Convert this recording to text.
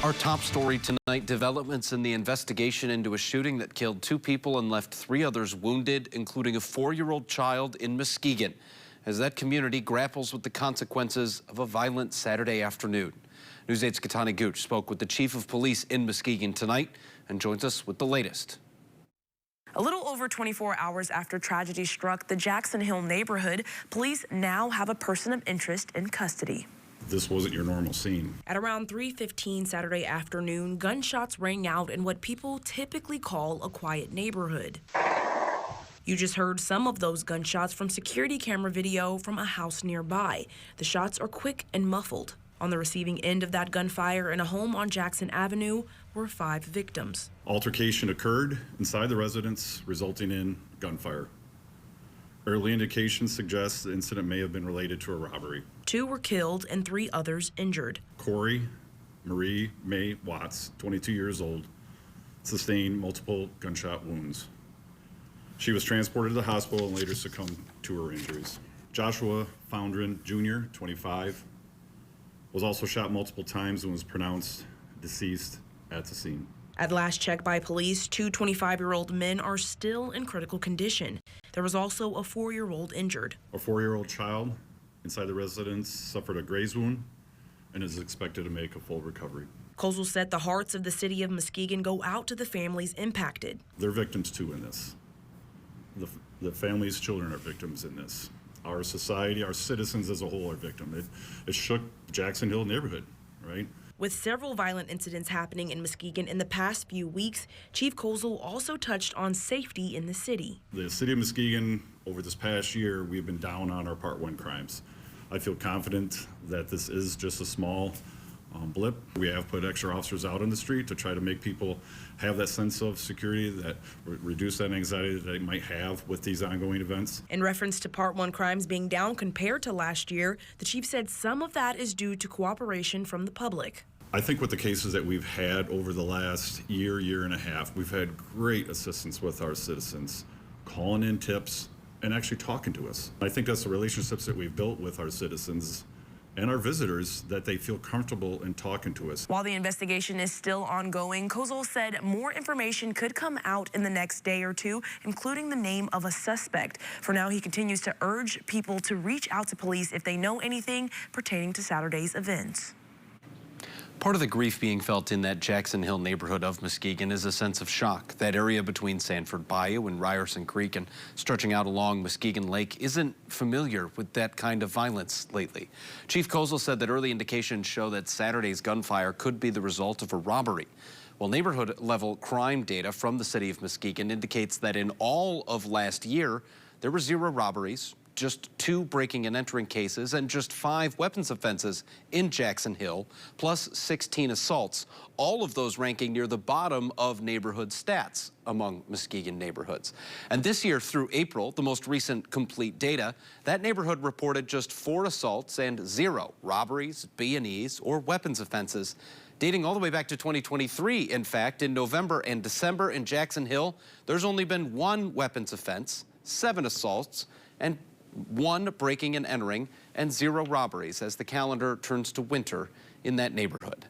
Our top story tonight, developments in the investigation into a shooting that killed 2 people and left 3 others wounded, including a 4-year-old child in Muskegon, as that community grapples with the consequences of a violent Saturday afternoon. News 8's Katani Gooch spoke with the chief of police in Muskegon tonight and joins us with the latest. A little over 24 hours after tragedy struck the Jackson Hill neighborhood, police now have a person of interest in custody. This wasn't your normal scene. At around 3:15 Saturday afternoon, gunshots rang out in what people typically call a quiet neighborhood. You just heard some of those gunshots from security camera video from a house nearby. The shots are quick and muffled. On the receiving end of that gunfire in a home on Jackson Avenue were 5 victims. Altercation occurred inside the residence, resulting in gunfire. Early indications suggest the incident may have been related to a robbery. 2 were killed and 3 others injured. Corey Marie May Watts, 22 years old, sustained multiple gunshot wounds. She was transported to the hospital and later succumbed to her injuries. Joshua Foundrin Jr., 25, was also shot multiple times and was pronounced deceased at the scene. At last check by police, 2 25-year-old men are still in critical condition. There was also a 4-year-old injured. A 4-year-old child inside the residence suffered a graze wound and is expected to make a full recovery. Kozel said the hearts of the city of Muskegon go out to the families impacted. They're victims too in this. The families' children are victims in this. Our society, our citizens as a whole are victims. It shook the Jackson Hill neighborhood, right? With several violent incidents happening in Muskegon in the past few weeks, Chief Kozel also touched on safety in the city. The city of Muskegon, over this past year, we've been down on our Part 1 crimes. I feel confident that this is just a small blip. We have put extra officers out on the street to try to make people have that sense of security, that reduce that anxiety that they might have with these ongoing events. In reference to Part 1 crimes being down compared to last year, the chief said some of that is due to cooperation from the public. I think with the cases that we've had over the last year and a half, we've had great assistance with our citizens, calling in tips and actually talking to us. I think that's the relationships that we've built with our citizens and our visitors, that they feel comfortable in talking to us. While the investigation is still ongoing, Kozel said more information could come out in the next day or 2, including the name of a suspect. For now, he continues to urge people to reach out to police if they know anything pertaining to Saturday's events. Part of the grief being felt in that Jackson Hill neighborhood of Muskegon is a sense of shock. That area between Sanford Bayou and Ryerson Creek and stretching out along Muskegon Lake isn't familiar with that kind of violence lately. Chief Kozel said that early indications show that Saturday's gunfire could be the result of a robbery. Well, neighborhood-level crime data from the city of Muskegon indicates that in all of last year, there were 0 robberies, just 2 breaking and entering cases, and just 5 weapons offenses in Jackson Hill, plus 16 assaults, all of those ranking near the bottom of neighborhood stats among Muskegon neighborhoods. And this year through April, the most recent complete data, that neighborhood reported just 4 assaults and 0 robberies, B&Es, or weapons offenses, dating all the way back to 2023. In fact, in November and December in Jackson Hill, there's only been 1 weapons offense, 7 assaults, and 1 breaking and entering, and 0 robberies as the calendar turns to winter in that neighborhood.